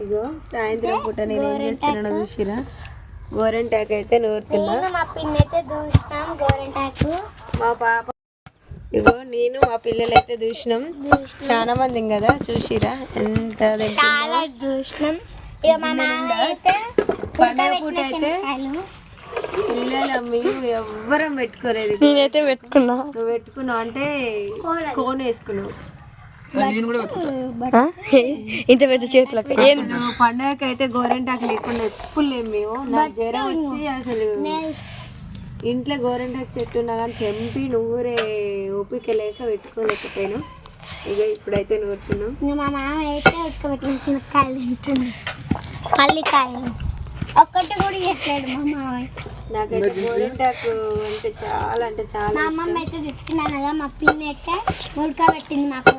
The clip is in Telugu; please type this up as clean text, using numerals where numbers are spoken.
ఇగో సాయంత్రం పూట నేను ఏం చేస్తున్నాను చూసిరా, గోరెంటాకు అయితే నూరుతున్నా. మా పాప ఇగో నేను మా పిల్లలు అయితే చూసినాం, చాలా మంది కదా చూసిరా ఎంత పండుగ పూట అయితే పిల్లలు మేము ఎవ్వరం పెట్టుకోలేదు. నేనైతే పెట్టుకున్నా. నువ్వు పెట్టుకున్నావు అంటే కోన్ వేసుకున్నావు. ఇంత పెద్ద చేతులకు పండగకి అయితే గోరెంటాకు లేకుండా ఎప్పుడు లేము మేము. నాకు జ్వరం వచ్చి అసలు ఇంట్లో గోరెంటాకు చెట్టు ఉన్నా కానీ తెంపి నూరే ఓపిక లేక పెట్టుకోలేకపోయాను. ఇక ఇప్పుడైతే నూరుతున్నాం. మా మామ అయితే ఉడకబెట్టిన శనక్కాయలు తింటుంది, పల్లికాయలు ఒక్కటి కూడా చేస్తాడు మా మామయ్య. నాకైతే గోరెంటాకు అంటే చాలా మా అమ్మమ్మ అయితే తెచ్చినానుగా, మా పిన్ని అయితే ఉడకబెట్టింది మాకు.